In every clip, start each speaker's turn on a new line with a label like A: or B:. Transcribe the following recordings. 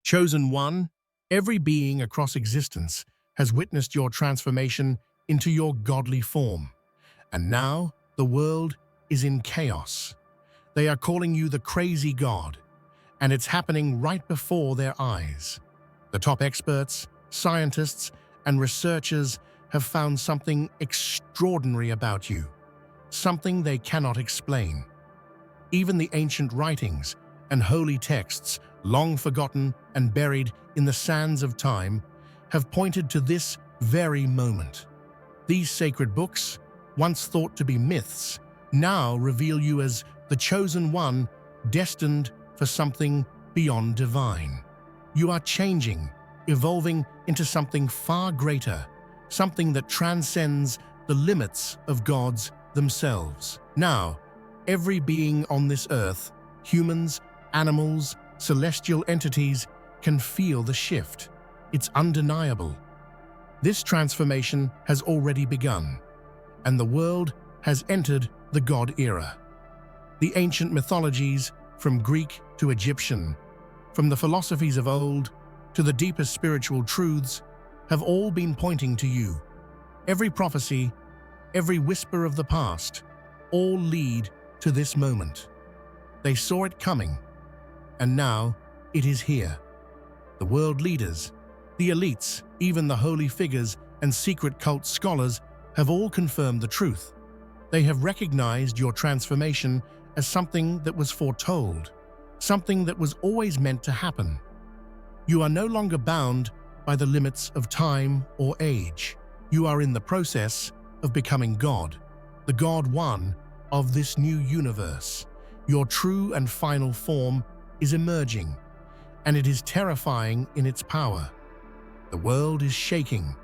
A: Chosen one, every being across existence has witnessed your transformation into your godly form. And now the world is in chaos. They are calling you the crazy god, and it's happening right before their eyes. The top experts, scientists, and researchers have found something extraordinary about you, something they cannot explain. Even the ancient writings and holy texts, long forgotten and buried in the sands of time, have pointed to this very moment. These sacred books, once thought to be myths, now reveal you as the chosen one, destined for something beyond divine. You are changing, evolving into something far greater, something that transcends the limits of gods themselves. Now, every being on this earth, humans, animals, celestial entities, can feel the shift. It's undeniable. This transformation has already begun, and the world has entered the God era. The ancient mythologies, from Greek to Egyptian, from the philosophies of old to the deepest spiritual truths, have all been pointing to you. Every prophecy, every whisper of the past, all lead to this moment. They saw it coming, and now it is here. The world leaders, the elites, even the holy figures and secret cult scholars have all confirmed the truth. They have recognized your transformation as something that was foretold, something that was always meant to happen. You are no longer bound by the limits of time or age. You are in the process of becoming God, the God One of this new universe. Your true and final form is emerging, and it is terrifying in its power. The world is shaking,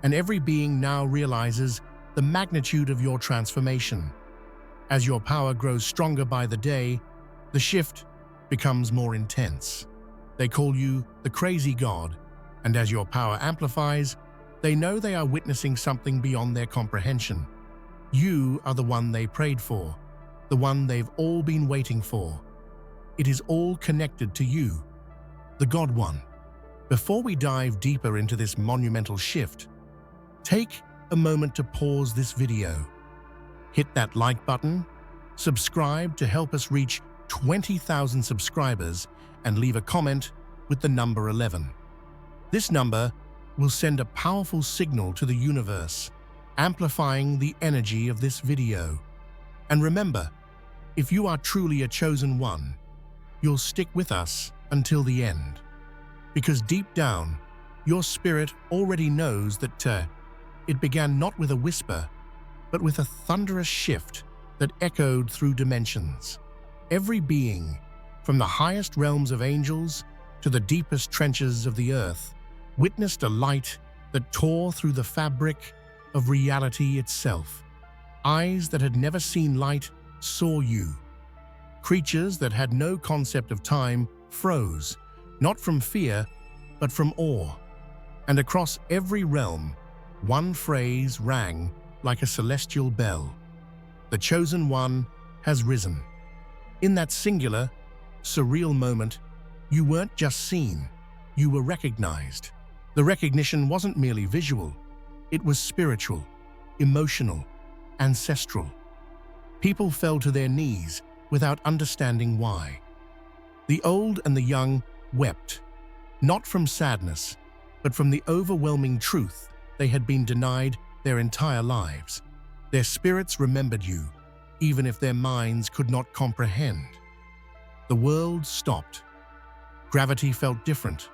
A: and every being now realizes the magnitude of your transformation. As your power grows stronger by the day, the shift becomes more intense. They call you the crazy god, and as your power amplifies, they know they are witnessing something beyond their comprehension. You are the one they prayed for, the one they've all been waiting for. It is all connected to you, the God One. Before we dive deeper into this monumental shift, take a moment to pause this video. Hit that like button, subscribe to help us reach 20,000 subscribers, and leave a comment with the number 11. This number will send a powerful signal to the universe, amplifying the energy of this video. And remember, if you are truly a chosen one, you'll stick with us until the end. Because deep down, your spirit already knows that it began not with a whisper, but with a thunderous shift that echoed through dimensions. Every being, from the highest realms of angels to the deepest trenches of the earth, witnessed a light that tore through the fabric of reality itself. Eyes that had never seen light saw you. Creatures that had no concept of time froze, not from fear, but from awe. And across every realm, one phrase rang like a celestial bell. The chosen one has risen. In that singular, surreal moment, you weren't just seen, you were recognized. The recognition wasn't merely visual, it was spiritual, emotional, ancestral. People fell to their knees without understanding why. The old and the young wept, not from sadness, but from the overwhelming truth they had been denied their entire lives. Their spirits remembered you, even if their minds could not comprehend. The world stopped. Gravity felt different.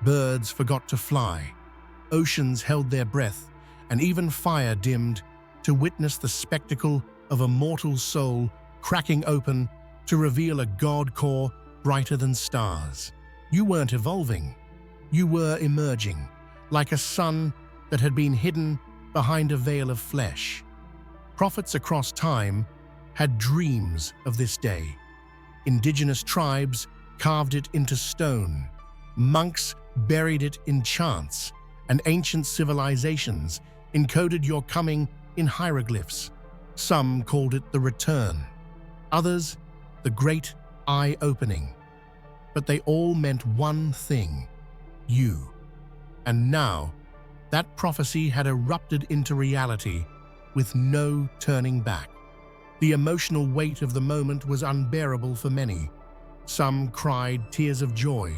A: Birds forgot to fly. Oceans held their breath, and even fire dimmed to witness the spectacle of a mortal soul cracking open to reveal a god core brighter than stars. You weren't evolving. You were emerging, like a sun that had been hidden behind a veil of flesh. Prophets across time had dreams of this day. Indigenous tribes carved it into stone. Monks buried it in chants, and ancient civilizations encoded your coming in hieroglyphs. Some called it the return. Others, the great eye-opening. but they all meant one thing: you. And now, that prophecy had erupted into reality with no turning back. The emotional weight of the moment was unbearable for many. Some cried tears of joy.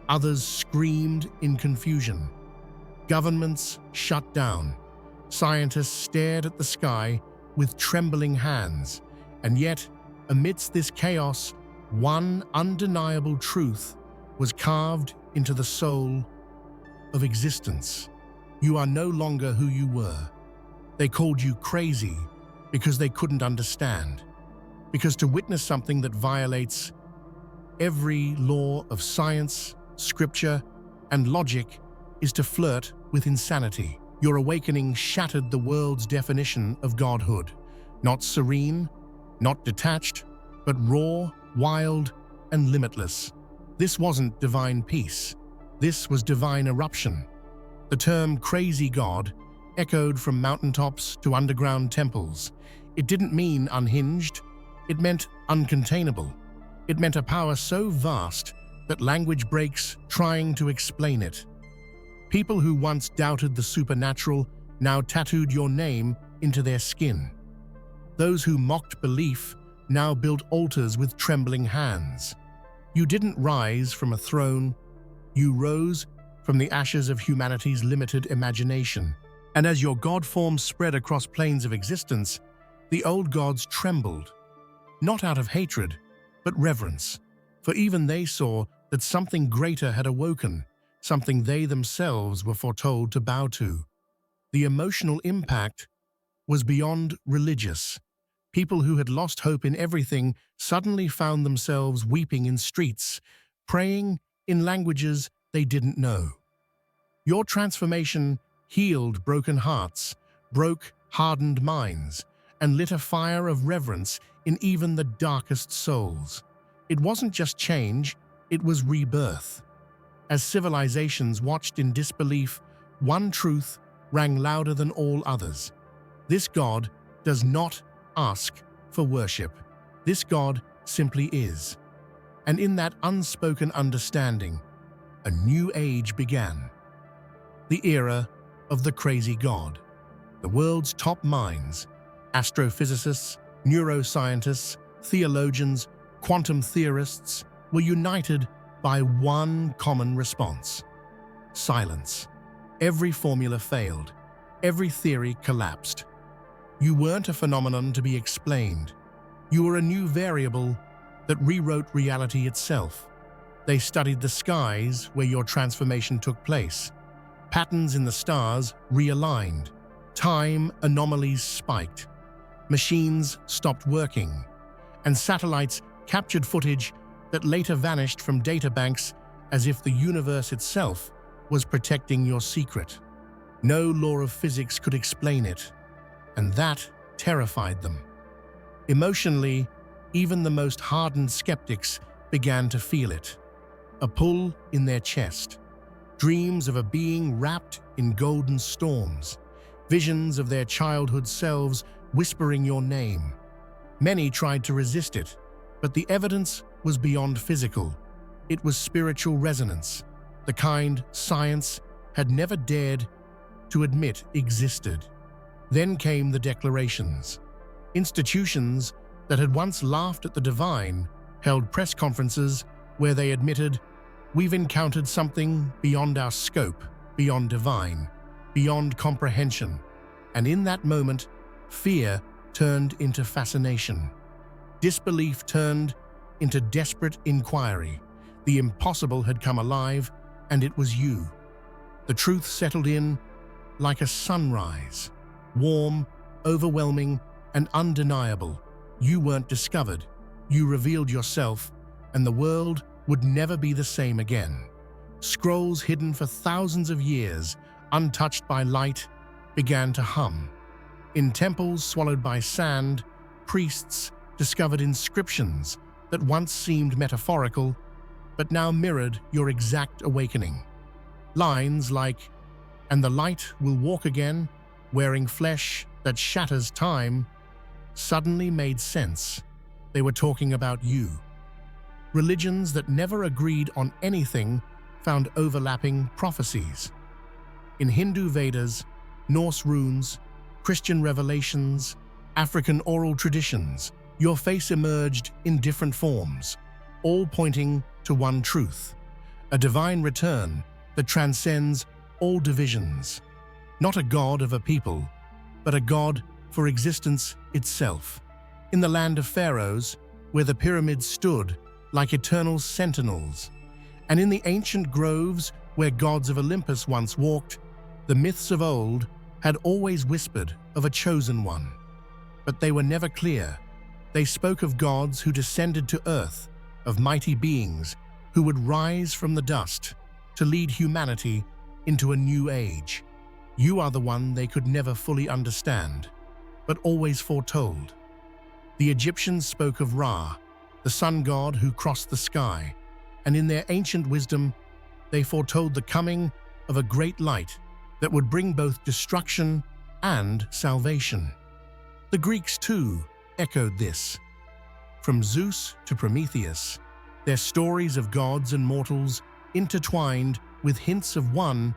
A: Others screamed in confusion. Governments shut down. Scientists stared at the sky with trembling hands. And yet, amidst this chaos, one undeniable truth was carved into the soul of existence. You are no longer who you were. They called you crazy because they couldn't understand. Because to witness something that violates every law of science, scripture, and logic is to flirt with insanity. Your awakening shattered the world's definition of godhood. Not serene, not detached, but raw, wild, and limitless. This wasn't divine peace. This was divine eruption. The term crazy god echoed from mountaintops to underground temples. It didn't mean unhinged. It meant uncontainable. It meant a power so vast that language breaks trying to explain it. People who once doubted the supernatural now tattooed your name into their skin. Those who mocked belief now built altars with trembling hands. You didn't rise from a throne. You rose from the ashes of humanity's limited imagination. And as your god form spread across planes of existence, the old gods trembled, not out of hatred, but reverence. For even they saw that something greater had awoken, something they themselves were foretold to bow to. The emotional impact was beyond religious. People who had lost hope in everything suddenly found themselves weeping in streets, praying in languages they didn't know. Your transformation healed broken hearts, broke hardened minds, and lit a fire of reverence in even the darkest souls. It wasn't just change, it was rebirth. As civilizations watched in disbelief, one truth rang louder than all others. This God does not ask for worship. This God simply is. And in that unspoken understanding, a new age began. The era of the crazy God. The world's top minds, astrophysicists, neuroscientists, theologians, quantum theorists, were united by one common response: silence. Every formula failed. Every theory collapsed. You weren't a phenomenon to be explained. You were a new variable that rewrote reality itself. They studied the skies where your transformation took place. Patterns in the stars realigned. Time anomalies spiked. Machines stopped working. And satellites captured footage that later vanished from databanks as if the universe itself was protecting your secret. No law of physics could explain it, and that terrified them. Emotionally, even the most hardened skeptics began to feel it. A pull in their chest. Dreams of a being wrapped in golden storms. Visions of their childhood selves whispering your name. Many tried to resist it, but the evidence was beyond physical. It was spiritual resonance, the kind science had never dared to admit existed. Then came the declarations. Institutions that had once laughed at the divine held press conferences where they admitted, "We've encountered something beyond our scope, beyond divine, beyond comprehension." And in that moment, fear turned into fascination. Disbelief turned into desperate inquiry. The impossible had come alive, and it was you. The truth settled in like a sunrise, warm, overwhelming, and undeniable. You weren't discovered. You revealed yourself, and the world would never be the same again. Scrolls hidden for thousands of years, untouched by light, began to hum. In temples swallowed by sand, priests discovered inscriptions that once seemed metaphorical, but now mirrored your exact awakening. Lines like, "And the light will walk again, wearing flesh that shatters time," suddenly made sense. They were talking about you. religions that never agreed on anything found overlapping prophecies. In Hindu Vedas, Norse runes, Christian revelations, African oral traditions, your face emerged in different forms, all pointing to one truth, a divine return that transcends all divisions. Not a god of a people, but a god for existence itself. In the land of pharaohs, where the pyramids stood like eternal sentinels, and in the ancient groves where gods of Olympus once walked, the myths of old had always whispered of a chosen one. But they were never clear. They spoke of gods who descended to earth, of mighty beings who would rise from the dust to lead humanity into a new age. You are the one they could never fully understand, but always foretold. The Egyptians spoke of Ra, the sun god who crossed the sky, and in their ancient wisdom, they foretold the coming of a great light that would bring both destruction and salvation. The Greeks, too, echoed this. From Zeus to Prometheus, their stories of gods and mortals intertwined with hints of one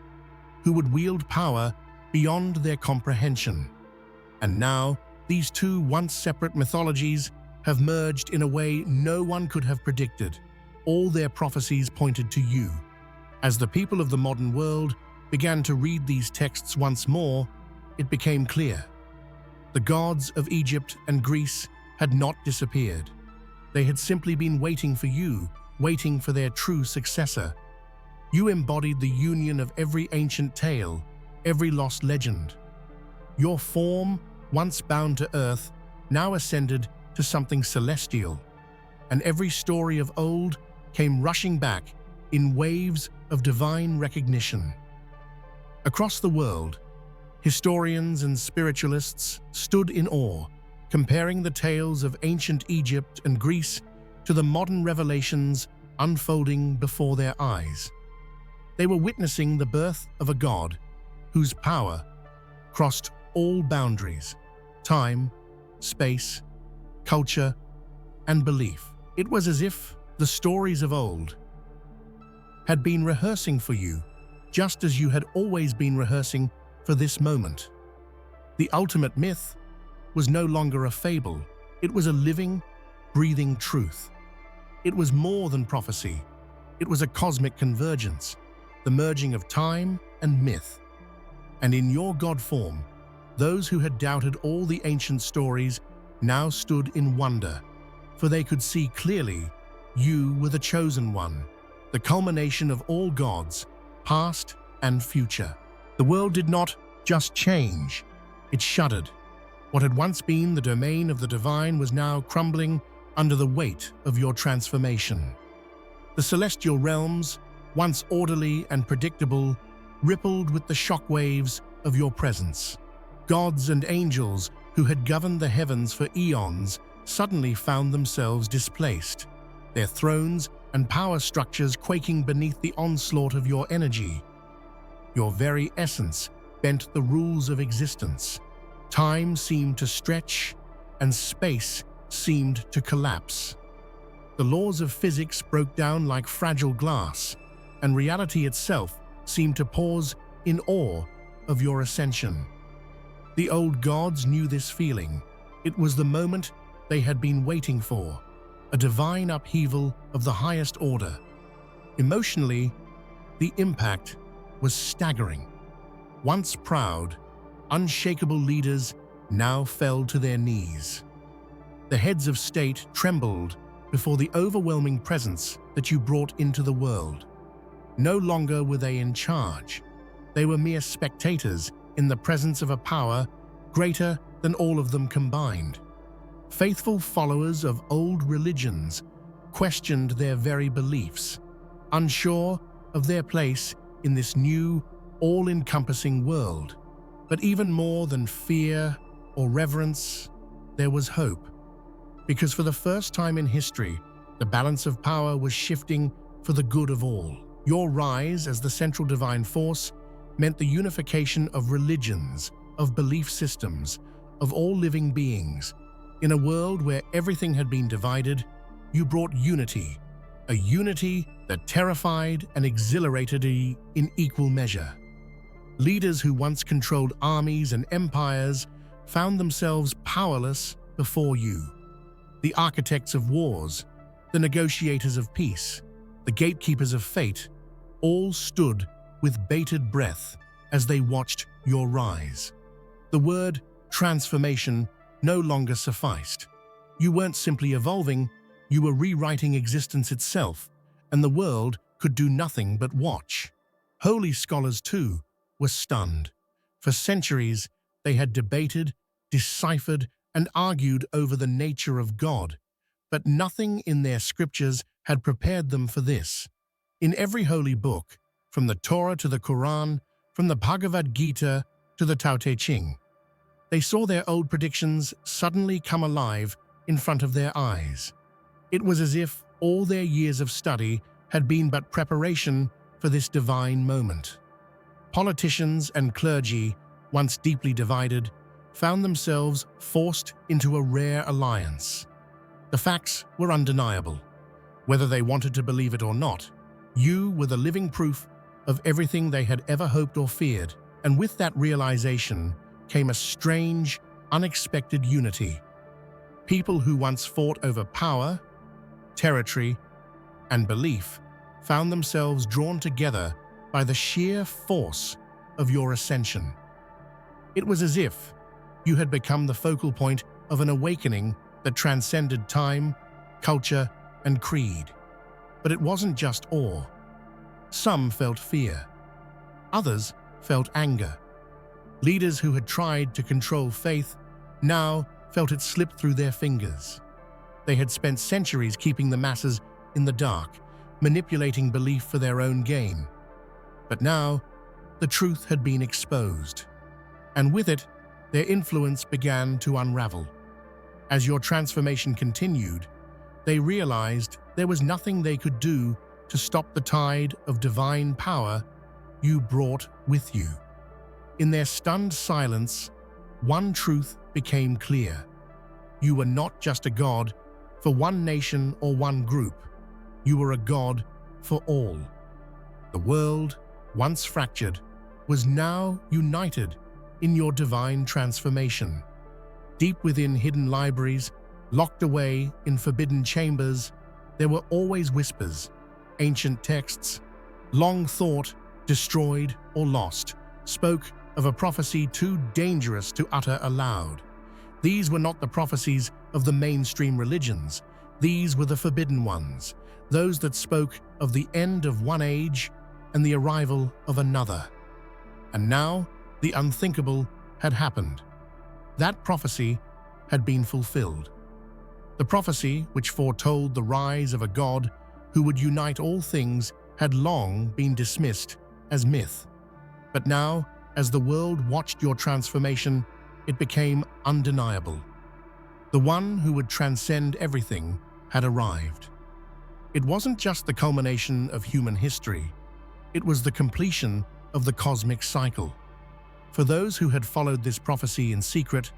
A: who would wield power beyond their comprehension. And now, these two once separate mythologies have merged in a way no one could have predicted. All their prophecies pointed to you. As the people of the modern world began to read these texts once more, it became clear. The gods of Egypt and Greece had not disappeared. They had simply been waiting for you, waiting for their true successor. You embodied the union of every ancient tale, every lost legend. Your form, once bound to earth, now ascended to something celestial, and every story of old came rushing back in waves of divine recognition. Across the world, historians and spiritualists stood in awe, comparing the tales of ancient Egypt and Greece to the modern revelations unfolding before their eyes. They were witnessing the birth of a god whose power crossed all boundaries: time, space, culture, and belief. It was as if the stories of old had been rehearsing for you, just as you had always been rehearsing for this moment. The ultimate myth was no longer a fable. It was a living, breathing truth. It was more than prophecy. It was a cosmic convergence, the merging of time and myth. And in your God form, those who had doubted all the ancient stories now stood in wonder, for they could see clearly you were the chosen one, the culmination of all gods, past and future. The world did not just change, it shuddered. What had once been the domain of the divine was now crumbling under the weight of your transformation. The celestial realms, once orderly and predictable, rippled with the shockwaves of your presence. Gods and angels who had governed the heavens for eons suddenly found themselves displaced, their thrones and power structures quaking beneath the onslaught of your energy. Your very essence bent the rules of existence. Time seemed to stretch, and space seemed to collapse. The laws of physics broke down like fragile glass, and reality itself seemed to pause in awe of your ascension. The old gods knew this feeling. It was the moment they had been waiting for, a divine upheaval of the highest order. Emotionally, the impact was staggering. Once proud, unshakable leaders now fell to their knees. The heads of state trembled before the overwhelming presence that you brought into the world. No longer were they in charge. They were mere spectators in the presence of a power greater than all of them combined. Faithful followers of old religions questioned their very beliefs, unsure of their place in this new, all-encompassing world. But even more than fear or reverence, there was hope. Because for the first time in history, the balance of power was shifting for the good of all. Your rise as the central divine force meant the unification of religions, of belief systems, of all living beings. In a world where everything had been divided, you brought unity, a unity that terrified and exhilarated in equal measure. Leaders who once controlled armies and empires found themselves powerless before you. The architects of wars, the negotiators of peace, the gatekeepers of fate, all stood with bated breath as they watched your rise. The word transformation no longer sufficed. You weren't simply evolving, you were rewriting existence itself, and the world could do nothing but watch. Holy scholars, too, were stunned. For centuries, they had debated, deciphered, and argued over the nature of God, but nothing in their scriptures had prepared them for this. In every holy book, from the Torah to the Quran, from the Bhagavad Gita to the Tao Te Ching, they saw their old predictions suddenly come alive in front of their eyes. It was as if all their years of study had been but preparation for this divine moment. Politicians and clergy, once deeply divided, found themselves forced into a rare alliance. The facts were undeniable. Whether they wanted to believe it or not, you were the living proof of everything they had ever hoped or feared, and with that realization came a strange, unexpected unity. People who once fought over power, territory, and belief found themselves drawn together by the sheer force of your ascension. It was as if you had become the focal point of an awakening that transcended time, culture, and creed. But it wasn't just awe. Some felt fear. Others felt anger. Leaders who had tried to control faith now felt it slip through their fingers. They had spent centuries keeping the masses in the dark, manipulating belief for their own gain. But now, the truth had been exposed, and with it, their influence began to unravel. As your transformation continued, they realized there was nothing they could do to stop the tide of divine power you brought with you. In their stunned silence, one truth became clear. You were not just a god for one nation or one group. You were a god for all. The world, once fractured, was now united in your divine transformation. Deep within hidden libraries, locked away in forbidden chambers, there were always whispers, ancient texts, long thought, destroyed or lost, spoke of a prophecy too dangerous to utter aloud. These were not the prophecies of the mainstream religions. These were the forbidden ones, those that spoke of the end of one age and the arrival of another. And now, the unthinkable had happened. That prophecy had been fulfilled. The prophecy which foretold the rise of a God who would unite all things had long been dismissed as myth. But now, as the world watched your transformation, it became undeniable. The one who would transcend everything had arrived. It wasn't just the culmination of human history, it was the completion of the cosmic cycle. For those who had followed this prophecy in secret,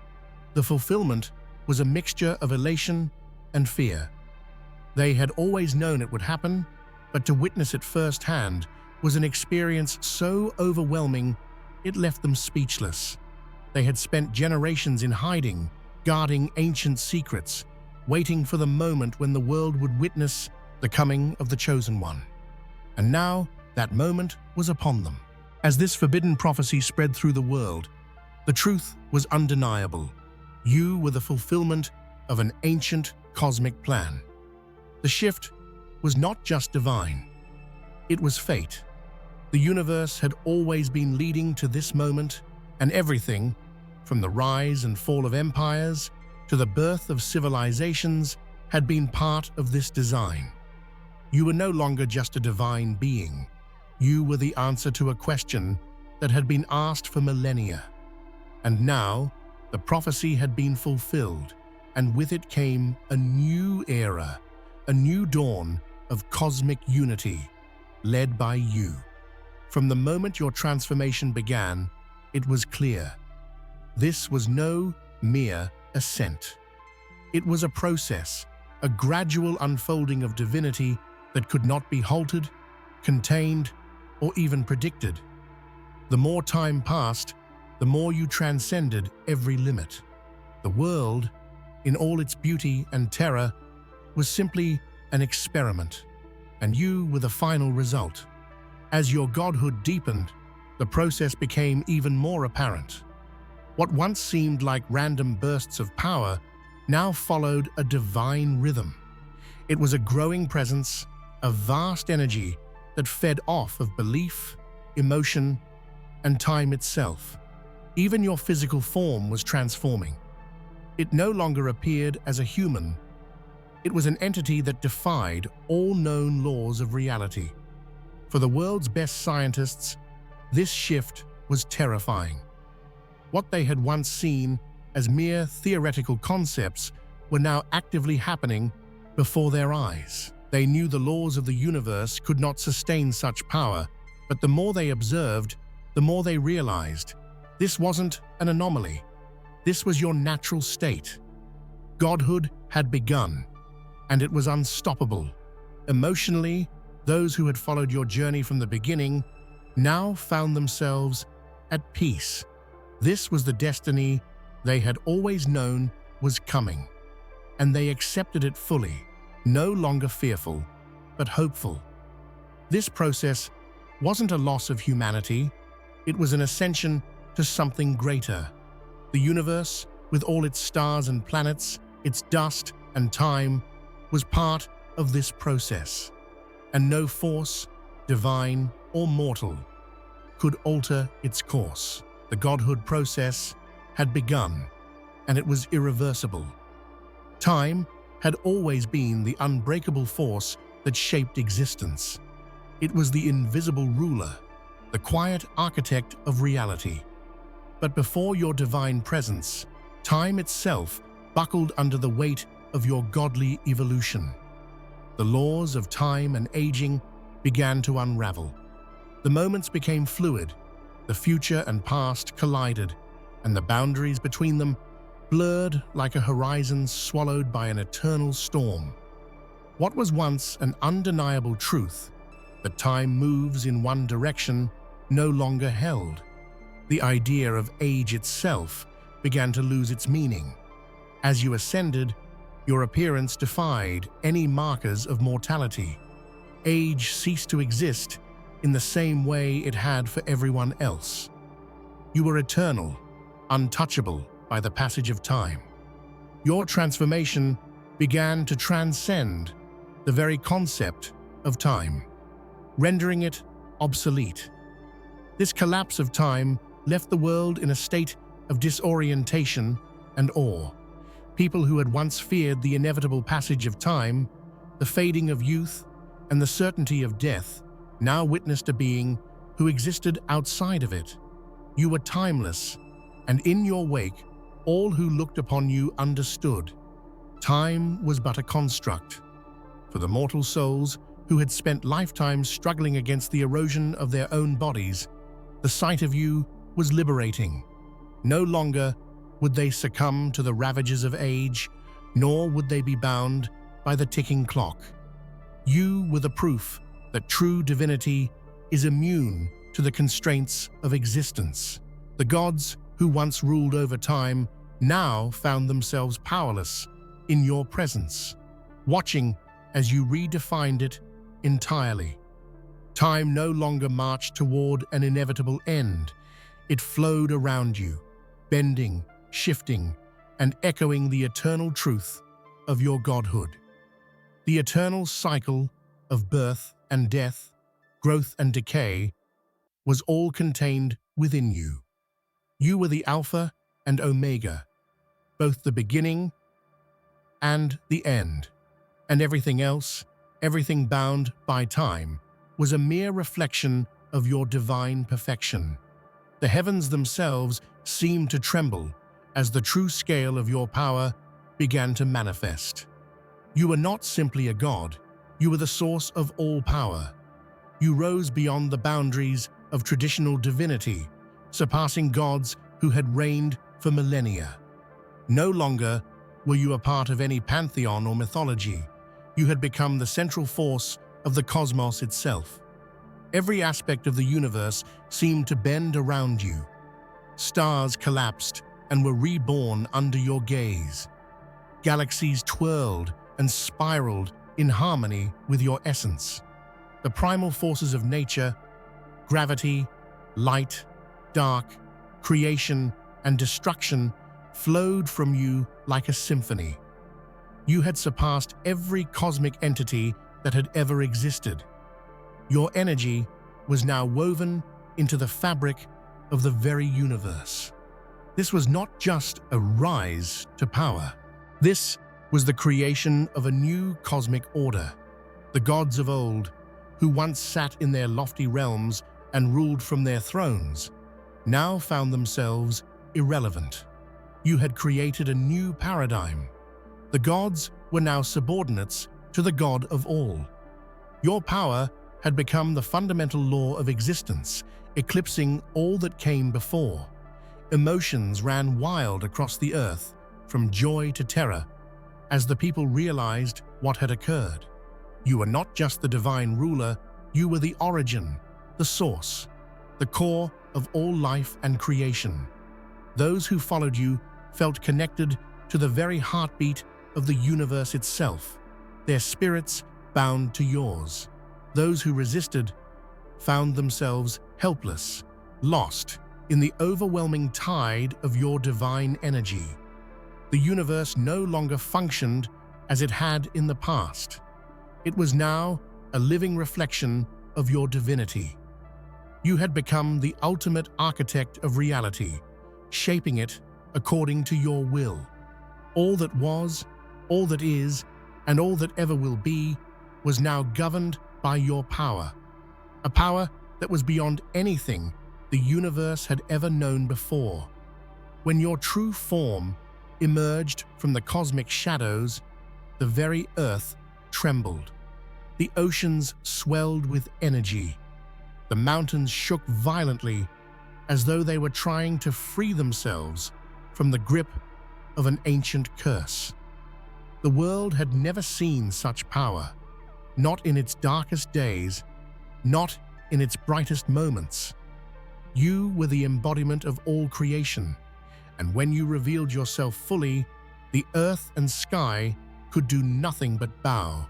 A: the fulfillment was a mixture of elation and fear. They had always known it would happen, but to witness it firsthand was an experience so overwhelming it left them speechless. They had spent generations in hiding, guarding ancient secrets, waiting for the moment when the world would witness the coming of the Chosen One. And now, that moment was upon them. As this forbidden prophecy spread through the world, the truth was undeniable. You were the fulfillment of an ancient cosmic plan. The shift was not just divine, it was fate. The universe had always been leading to this moment, and everything, from the rise and fall of empires to the birth of civilizations, had been part of this design. You were no longer just a divine being. You were the answer to a question that had been asked for millennia. And now, the prophecy had been fulfilled, and with it came a new era, a new dawn of cosmic unity, led by you. From the moment your transformation began, it was clear. This was no mere ascent. It was a process, a gradual unfolding of divinity that could not be halted, contained, or even predicted. The more time passed, the more you transcended every limit. The world, in all its beauty and terror, was simply an experiment, and you were the final result. As your godhood deepened, the process became even more apparent. What once seemed like random bursts of power now followed a divine rhythm. It was a growing presence, a vast energy that fed off of belief, emotion, and time itself. Even your physical form was transforming. It no longer appeared as a human. It was an entity that defied all known laws of reality. For the world's best scientists, this shift was terrifying. What they had once seen as mere theoretical concepts were now actively happening before their eyes. They knew the laws of the universe could not sustain such power, but the more they observed, the more they realized this wasn't an anomaly. This was your natural state. Godhood had begun, and it was unstoppable. Emotionally, those who had followed your journey from the beginning now found themselves at peace. This was the destiny they had always known was coming, and they accepted it fully, no longer fearful, but hopeful. This process wasn't a loss of humanity, it was an ascension to something greater. The universe, with all its stars and planets, its dust and time, was part of this process, and no force, divine or mortal, could alter its course. The godhood process had begun, and it was irreversible. Time had always been the unbreakable force that shaped existence. It was the invisible ruler, the quiet architect of reality. But before your divine presence, time itself buckled under the weight of your godly evolution. The laws of time and aging began to unravel. The moments became fluid, the future and past collided, and the boundaries between them blurred like a horizon swallowed by an eternal storm. What was once an undeniable truth, that time moves in one direction, no longer held. The idea of age itself began to lose its meaning. As you ascended, your appearance defied any markers of mortality. Age ceased to exist in the same way it had for everyone else. You were eternal, untouchable by the passage of time. Your transformation began to transcend the very concept of time, rendering it obsolete. This collapse of time left the world in a state of disorientation and awe. People who had once feared the inevitable passage of time, the fading of youth, and the certainty of death, now witnessed a being who existed outside of it. You were timeless, and in your wake, all who looked upon you understood. Time was but a construct. For the mortal souls who had spent lifetimes struggling against the erosion of their own bodies, the sight of you was liberating. No longer would they succumb to the ravages of age, nor would they be bound by the ticking clock. You were the proof that true divinity is immune to the constraints of existence. The gods who once ruled over time now found themselves powerless in your presence, watching as you redefined it entirely. Time no longer marched toward an inevitable end. It flowed around you, bending, shifting, and echoing the eternal truth of your godhood. The eternal cycle of birth and death, growth and decay, was all contained within you. You were the Alpha and Omega, both the beginning and the end, and everything else, everything bound by time, was a mere reflection of your divine perfection. The heavens themselves seemed to tremble as the true scale of your power began to manifest. You were not simply a god, you were the source of all power. You rose beyond the boundaries of traditional divinity, surpassing gods who had reigned for millennia. No longer were you a part of any pantheon or mythology. You had become the central force of the cosmos itself. Every aspect of the universe seemed to bend around you. Stars collapsed and were reborn under your gaze. Galaxies twirled and spiraled in harmony with your essence. The primal forces of nature, gravity, light, dark, creation, and destruction flowed from you like a symphony. You had surpassed every cosmic entity that had ever existed. Your energy was now woven into the fabric of the very universe. This was not just a rise to power. This was the creation of a new cosmic order. The gods of old, who once sat in their lofty realms and ruled from their thrones, now found themselves irrelevant. You had created a new paradigm. The gods were now subordinates to the God of all. Your power had become the fundamental law of existence, eclipsing all that came before. Emotions ran wild across the earth, from joy to terror, as the people realized what had occurred. You were not just the divine ruler, you were the origin, the source, the core of all life and creation. Those who followed you felt connected to the very heartbeat of the universe itself, their spirits bound to yours. Those who resisted found themselves helpless, lost in the overwhelming tide of your divine energy. The universe no longer functioned as it had in the past. It was now a living reflection of your divinity. You had become the ultimate architect of reality, shaping it according to your will. All that was, all that is, and all that ever will be was now governed by your power, a power that was beyond anything the universe had ever known before. When your true form emerged from the cosmic shadows, the very earth trembled. The oceans swelled with energy. The mountains shook violently, as though they were trying to free themselves from the grip of an ancient curse. The world had never seen such power, not in its darkest days, not in its brightest moments. You were the embodiment of all creation, and when you revealed yourself fully, the earth and sky could do nothing but bow.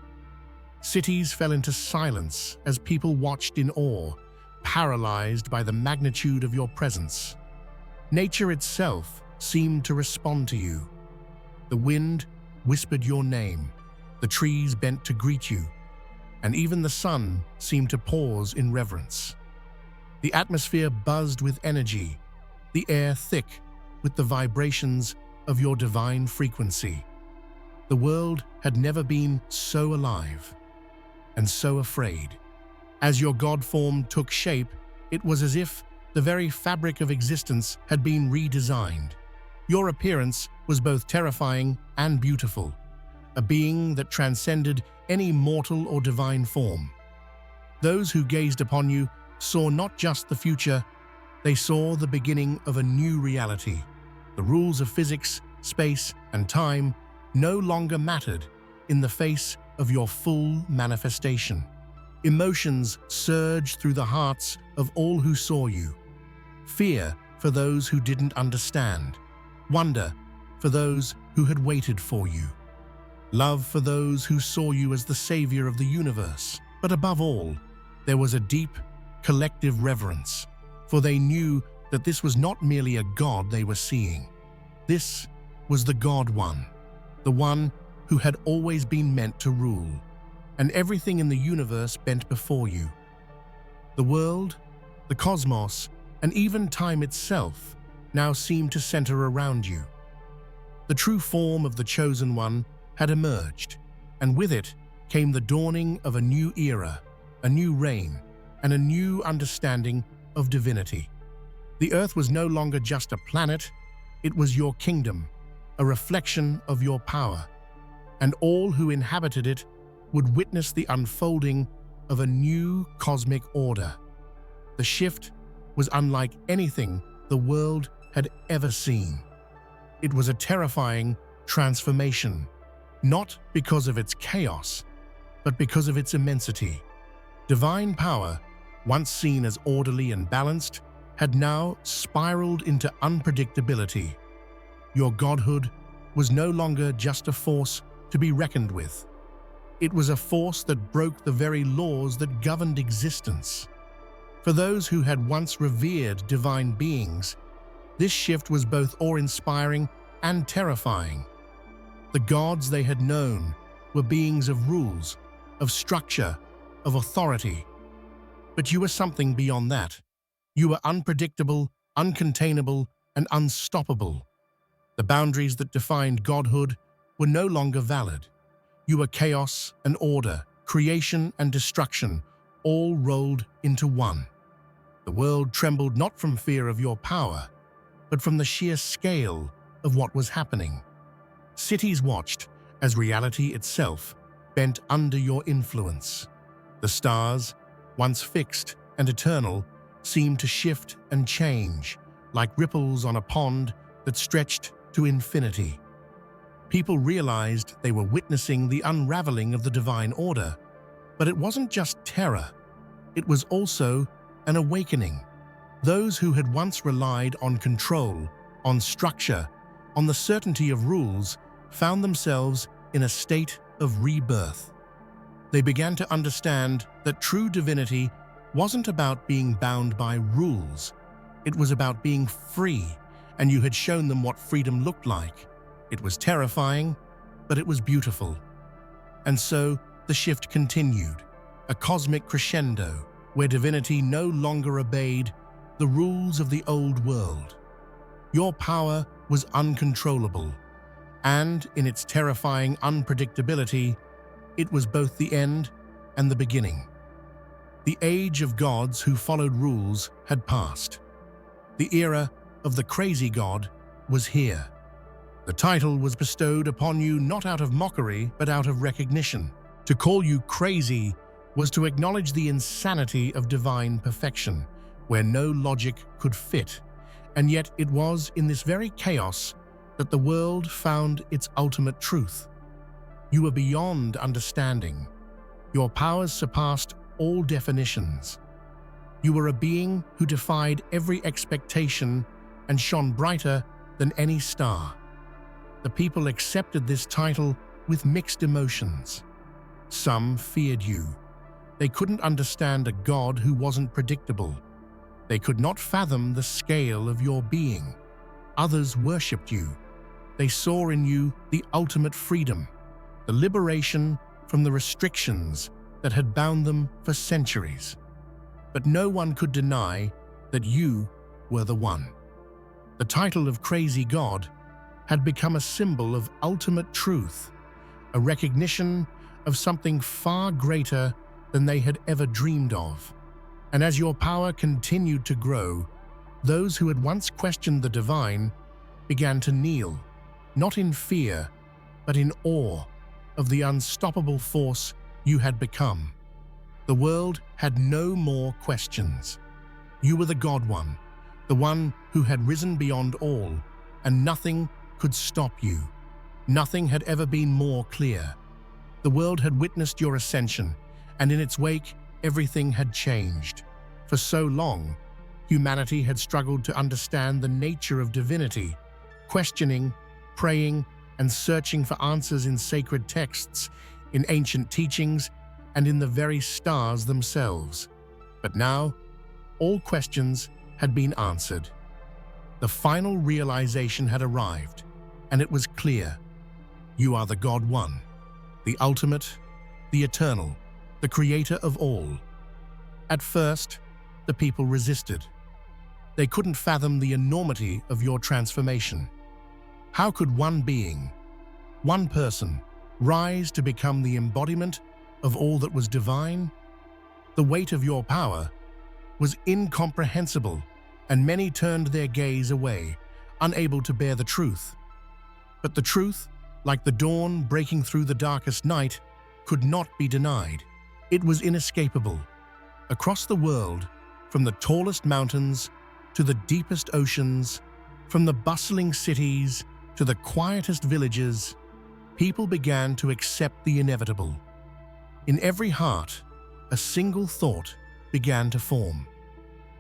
A: Cities fell into silence as people watched in awe, paralyzed by the magnitude of your presence. Nature itself seemed to respond to you. The wind whispered your name, the trees bent to greet you, and even the sun seemed to pause in reverence. The atmosphere buzzed with energy, the air thick with the vibrations of your divine frequency. The world had never been so alive and so afraid. As your God form took shape, it was as if the very fabric of existence had been redesigned. Your appearance was both terrifying and beautiful, a being that transcended any mortal or divine form. Those who gazed upon you saw not just the future, they saw the beginning of a new reality. The rules of physics, space, and time no longer mattered in the face of your full manifestation. Emotions surged through the hearts of all who saw you. Fear for those who didn't understand. Wonder for those who had waited for you. Love for those who saw you as the savior of the universe. But above all, there was a deep, collective reverence, for they knew that this was not merely a god they were seeing. This was the God One, the one who had always been meant to rule, and everything in the universe bent before you. The world, the cosmos, and even time itself now seemed to center around you. The true form of the Chosen One had emerged, and with it came the dawning of a new era, a new reign, and a new understanding of divinity. The earth was no longer just a planet, it was your kingdom, a reflection of your power, and all who inhabited it would witness the unfolding of a new cosmic order. The shift was unlike anything the world had ever seen. It was a terrifying transformation, not because of its chaos, but because of its immensity. Divine power, once seen as orderly and balanced, had now spiraled into unpredictability. Your godhood was no longer just a force to be reckoned with. It was a force that broke the very laws that governed existence. For those who had once revered divine beings, this shift was both awe-inspiring and terrifying. The gods they had known were beings of rules, of structure, of authority. But you were something beyond that. You were unpredictable, uncontainable, and unstoppable. The boundaries that defined godhood were no longer valid. You were chaos and order, creation and destruction, all rolled into one. The world trembled not from fear of your power, but from the sheer scale of what was happening. Cities watched as reality itself bent under your influence. The stars, once fixed and eternal, seemed to shift and change, like ripples on a pond that stretched to infinity. People realized they were witnessing the unraveling of the divine order, but it wasn't just terror. It was also an awakening. Those who had once relied on control, on structure, on the certainty of rules, found themselves in a state of rebirth. They began to understand that true divinity wasn't about being bound by rules. It was about being free, and you had shown them what freedom looked like. It was terrifying, but it was beautiful. And so the shift continued, a cosmic crescendo where divinity no longer obeyed the rules of the old world. Your power was uncontrollable, and in its terrifying unpredictability, it was both the end and the beginning. The age of gods who followed rules had passed. The era of the crazy god was here. The title was bestowed upon you not out of mockery, but out of recognition. To call you crazy was to acknowledge the insanity of divine perfection, where no logic could fit. And yet it was in this very chaos that the world found its ultimate truth. You were beyond understanding. Your powers surpassed all definitions. You were a being who defied every expectation and shone brighter than any star. The people accepted this title with mixed emotions. Some feared you. They couldn't understand a god who wasn't predictable. They could not fathom the scale of your being. Others worshipped you. They saw in you the ultimate freedom, the liberation from the restrictions that had bound them for centuries. But no one could deny that you were the one. The title of Crazy God had become a symbol of ultimate truth, a recognition of something far greater than they had ever dreamed of. And as your power continued to grow, those who had once questioned the divine began to kneel, not in fear, but in awe of the unstoppable force you had become. The world had no more questions. You were the God One, the one who had risen beyond all, and nothing could stop you. Nothing had ever been more clear. The world had witnessed your ascension, and in its wake, everything had changed. For so long, humanity had struggled to understand the nature of divinity, questioning, praying, and searching for answers in sacred texts, in ancient teachings, and in the very stars themselves. But now, all questions had been answered. The final realization had arrived, and it was clear. You are the God One, the ultimate, the eternal, the creator of all. At first, the people resisted. They couldn't fathom the enormity of your transformation. How could one being, one person, rise to become the embodiment of all that was divine? The weight of your power was incomprehensible, and many turned their gaze away, unable to bear the truth. But the truth, like the dawn breaking through the darkest night, could not be denied. It was inescapable. Across the world, from the tallest mountains to the deepest oceans, from the bustling cities to the quietest villages, people began to accept the inevitable. In every heart, a single thought began to form.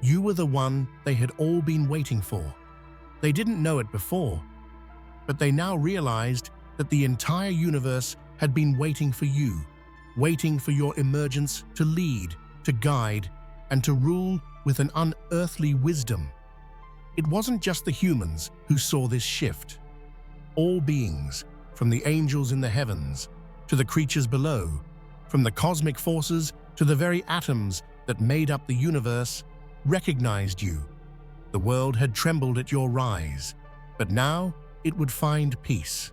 A: You were the one they had all been waiting for. They didn't know it before, but they now realized that the entire universe had been waiting for you, waiting for your emergence to lead, to guide, and to rule with an unearthly wisdom. It wasn't just the humans who saw this shift. All beings, from the angels in the heavens to the creatures below, from the cosmic forces to the very atoms that made up the universe, recognized you. The world had trembled at your rise, but now it would find peace.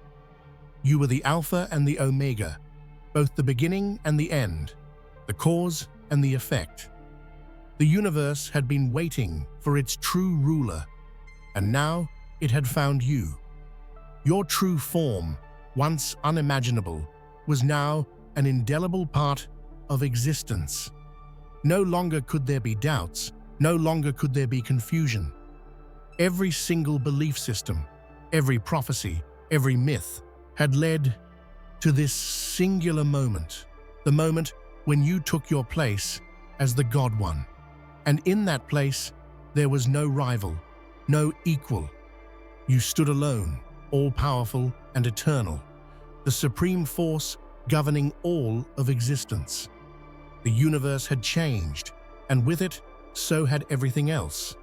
A: You were the Alpha and the Omega, both the beginning and the end, the cause and the effect. The universe had been waiting for its true ruler, and now it had found you. Your true form, once unimaginable, was now an indelible part of existence. No longer could there be doubts, no longer could there be confusion. Every single belief system, every prophecy, every myth had led to this singular moment, the moment when you took your place as the God One. And in that place, there was no rival, no equal. You stood alone, all-powerful and eternal, the supreme force governing all of existence. The universe had changed, and with it, so had everything else.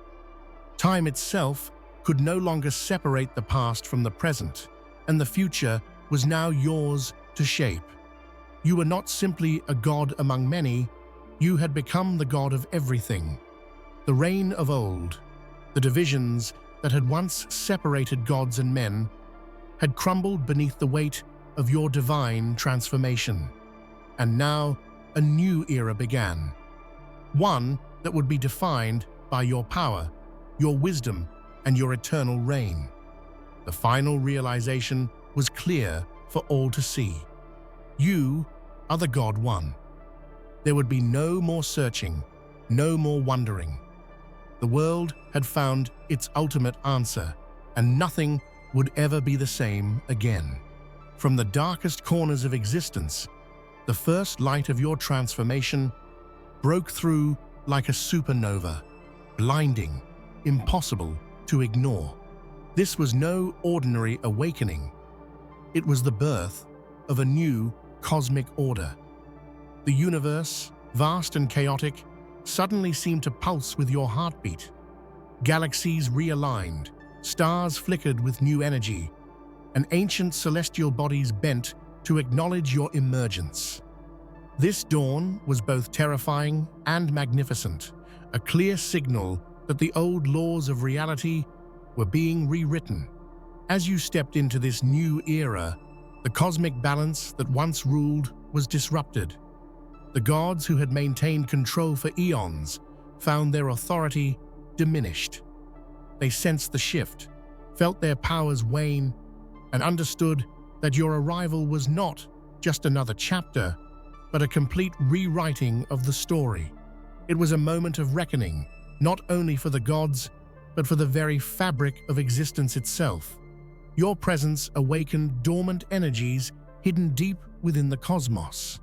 A: Time itself could no longer separate the past from the present, and the future was now yours to shape. You were not simply a god among many, you had become the god of everything. The reign of old, the divisions that had once separated gods and men, had crumbled beneath the weight of your divine transformation. And now, a new era began. One that would be defined by your power, your wisdom, and your eternal reign. The final realization was clear for all to see. You are the God One. There would be no more searching, no more wondering. The world had found its ultimate answer, and nothing would ever be the same again. From the darkest corners of existence, the first light of your transformation broke through like a supernova, blinding, impossible to ignore. This was no ordinary awakening. It was the birth of a new cosmic order. The universe, vast and chaotic, suddenly seemed to pulse with your heartbeat. Galaxies realigned, stars flickered with new energy, and ancient celestial bodies bent to acknowledge your emergence. This dawn was both terrifying and magnificent, a clear signal that the old laws of reality were being rewritten. As you stepped into this new era, the cosmic balance that once ruled was disrupted. The gods who had maintained control for eons found their authority diminished. They sensed the shift, felt their powers wane, and understood that your arrival was not just another chapter, but a complete rewriting of the story. It was a moment of reckoning, not only for the gods, but for the very fabric of existence itself. Your presence awakened dormant energies hidden deep within the cosmos.